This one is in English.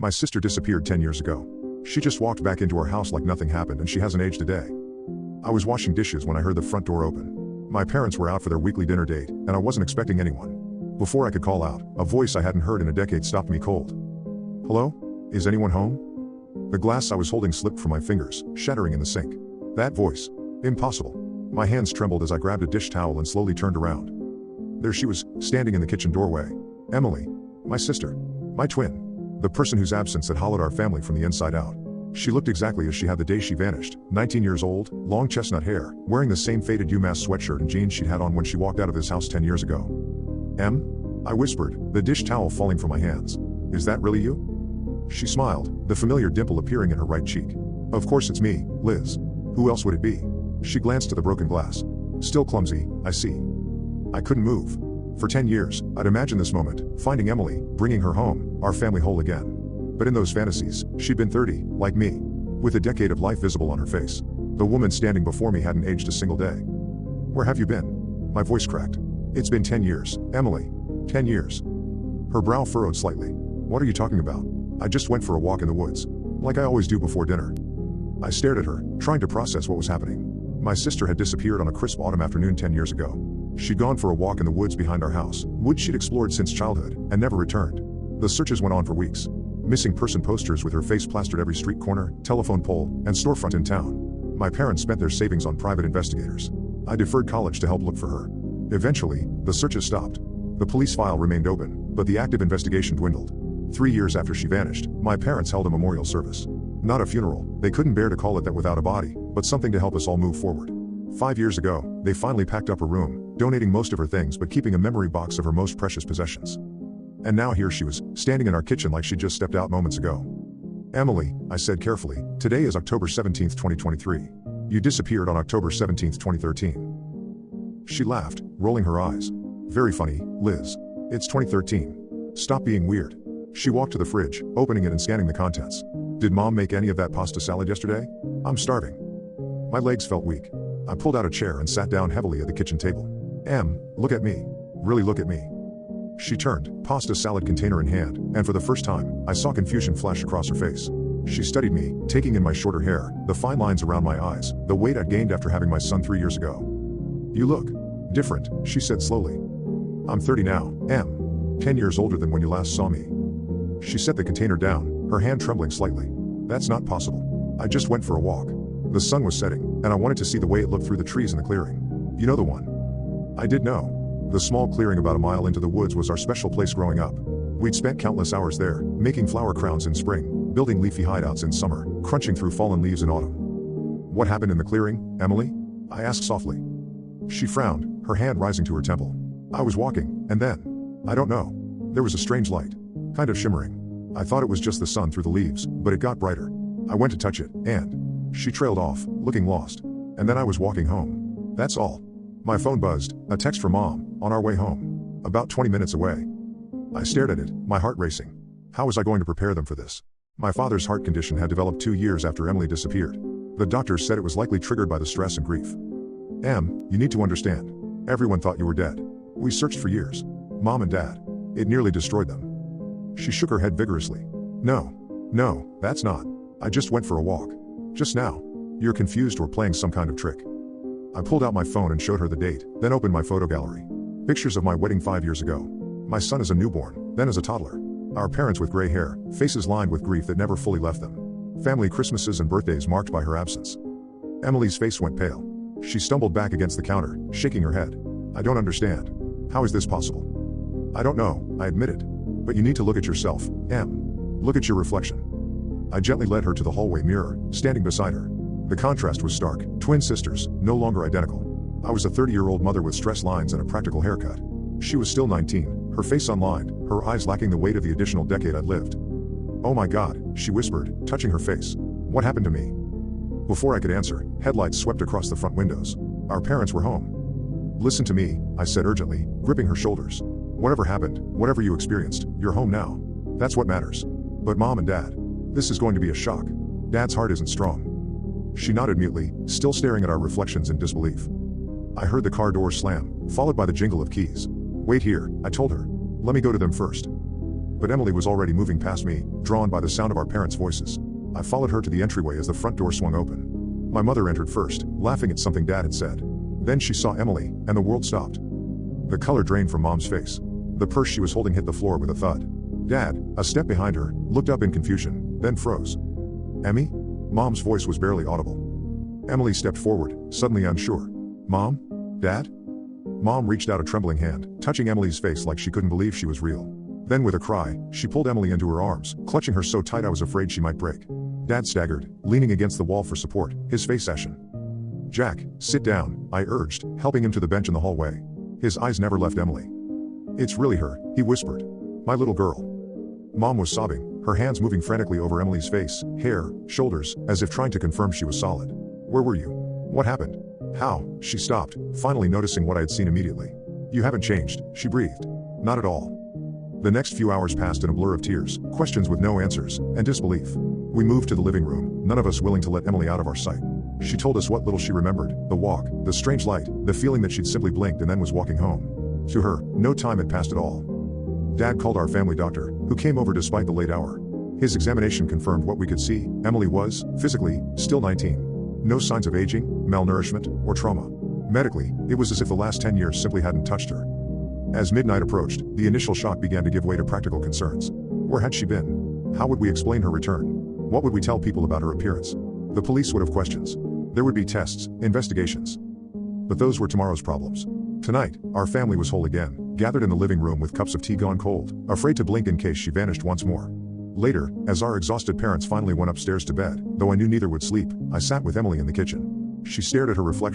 My sister disappeared 10 years ago. She just walked back into our house like nothing happened and she hasn't aged a day. I was washing dishes when I heard the front door open. My parents were out for their weekly dinner date, and I wasn't expecting anyone. Before I could call out, a voice I hadn't heard in a decade stopped me cold. Hello? Is anyone home? The glass I was holding slipped from my fingers, shattering in the sink. That voice. Impossible. My hands trembled as I grabbed a dish towel and slowly turned around. There she was, standing in the kitchen doorway. Emily. My sister. My twin. The person whose absence had hollowed our family from the inside out. She looked exactly as she had the day she vanished, 19 years old, long chestnut hair, wearing the same faded UMass sweatshirt and jeans she'd had on when she walked out of this house 10 years ago. Em? I whispered, the dish towel falling from my hands. Is that really you? She smiled, the familiar dimple appearing in her right cheek. Of course it's me, Liz. Who else would it be? She glanced to the broken glass. Still clumsy, I see. I couldn't move. For 10 years, I'd imagined this moment, finding Emily, bringing her home, our family whole again. But in those fantasies, she'd been 30, like me. With a decade of life visible on her face. The woman standing before me hadn't aged a single day. Where have you been? My voice cracked. It's been 10 years, Emily. 10 years. Her brow furrowed slightly. What are you talking about? I just went for a walk in the woods. Like I always do before dinner. I stared at her, trying to process what was happening. My sister had disappeared on a crisp autumn afternoon 10 years ago. She'd gone for a walk in the woods behind our house, woods she'd explored since childhood, and never returned. The searches went on for weeks. Missing person posters with her face plastered every street corner, telephone pole, and storefront in town. My parents spent their savings on private investigators. I deferred college to help look for her. Eventually, the searches stopped. The police file remained open, but the active investigation dwindled. 3 years after she vanished, my parents held a memorial service. Not a funeral, they couldn't bear to call it that without a body, but something to help us all move forward. 5 years ago, they finally packed up her room, donating most of her things but keeping a memory box of her most precious possessions. And now here she was, standing in our kitchen like she'd just stepped out moments ago. Emily, I said carefully, today is October 17, 2023. You disappeared on October 17, 2013. She laughed, rolling her eyes. Very funny, Liz. It's 2013. Stop being weird. She walked to the fridge, opening it and scanning the contents. Did Mom make any of that pasta salad yesterday? I'm starving. My legs felt weak. I pulled out a chair and sat down heavily at the kitchen table. Em, look at me. Really look at me. She turned, pasta salad container in hand, and for the first time, I saw confusion flash across her face. She studied me, taking in my shorter hair, the fine lines around my eyes, the weight I'd gained after having my son 3 years ago. You look different, she said slowly. I'm 30 now, Em. 10 years older than when you last saw me. She set the container down, her hand trembling slightly. That's not possible. I just went for a walk. The sun was setting, and I wanted to see the way it looked through the trees in the clearing. You know the one. I did know. The small clearing about a mile into the woods was our special place growing up. We'd spent countless hours there, making flower crowns in spring, building leafy hideouts in summer, crunching through fallen leaves in autumn. What happened in the clearing, Emily? I asked softly. She frowned, her hand rising to her temple. I was walking, and then, I don't know. There was a strange light. Kind of shimmering. I thought it was just the sun through the leaves, but it got brighter. I went to touch it, and she trailed off, looking lost. And then I was walking home. That's all. My phone buzzed, a text from Mom, on our way home. About 20 minutes away. I stared at it, my heart racing. How was I going to prepare them for this? My father's heart condition had developed 2 years after Emily disappeared. The doctors said it was likely triggered by the stress and grief. Em, you need to understand. Everyone thought you were dead. We searched for years. Mom and Dad. It nearly destroyed them. She shook her head vigorously. No, that's not. I just went for a walk. Just now. You're confused or playing some kind of trick. I pulled out my phone and showed her the date, then opened my photo gallery. Pictures of my wedding 5 years ago. My son as a newborn, then as a toddler. Our parents with gray hair, faces lined with grief that never fully left them. Family Christmases and birthdays marked by her absence. Emily's face went pale. She stumbled back against the counter, shaking her head. I don't understand. How is this possible? I don't know, I admitted. But you need to look at yourself, Em. Look at your reflection. I gently led her to the hallway mirror, standing beside her. The contrast was stark, twin sisters, no longer identical. I was a 30-year-old mother with stress lines and a practical haircut. She was still 19, her face unlined, her eyes lacking the weight of the additional decade I'd lived. Oh my God, she whispered, touching her face. What happened to me? Before I could answer, headlights swept across the front windows. Our parents were home. Listen to me, I said urgently, gripping her shoulders. Whatever happened, whatever you experienced, you're home now. That's what matters. But Mom and Dad, this is going to be a shock. Dad's heart isn't strong. She nodded mutely, still staring at our reflections in disbelief. I heard the car door slam, followed by the jingle of keys. Wait here, I told her. Let me go to them first. But Emily was already moving past me, drawn by the sound of our parents' voices. I followed her to the entryway as the front door swung open. My mother entered first, laughing at something Dad had said. Then she saw Emily, and the world stopped. The color drained from Mom's face. The purse she was holding hit the floor with a thud. Dad, a step behind her, looked up in confusion, then froze. Emmy? Mom's voice was barely audible. Emily stepped forward, suddenly unsure. Mom? Dad? Mom reached out a trembling hand, touching Emily's face like she couldn't believe she was real. Then with a cry, she pulled Emily into her arms, clutching her so tight I was afraid she might break. Dad staggered, leaning against the wall for support, his face ashen. Jack, sit down, I urged, helping him to the bench in the hallway. His eyes never left Emily. It's really her, he whispered. My little girl. Mom was sobbing, her hands moving frantically over Emily's face, hair, shoulders, as if trying to confirm she was solid. Where were you? What happened? How? She stopped, finally noticing what I had seen immediately. You haven't changed, she breathed. Not at all. The next few hours passed in a blur of tears, questions with no answers, and disbelief. We moved to the living room, none of us willing to let Emily out of our sight. She told us what little she remembered, the walk, the strange light, the feeling that she'd simply blinked and then was walking home. To her, no time had passed at all. Dad called our family doctor, who came over despite the late hour. His examination confirmed what we could see. Emily was, physically, still 19. No signs of aging, malnourishment, or trauma. Medically, it was as if the last 10 years simply hadn't touched her. As midnight approached, the initial shock began to give way to practical concerns. Where had she been? How would we explain her return? What would we tell people about her appearance? The police would have questions. There would be tests, investigations. But those were tomorrow's problems. Tonight, our family was whole again, gathered in the living room with cups of tea gone cold, afraid to blink in case she vanished once more. Later, as our exhausted parents finally went upstairs to bed, though I knew neither would sleep, I sat with Emily in the kitchen. She stared at her reflection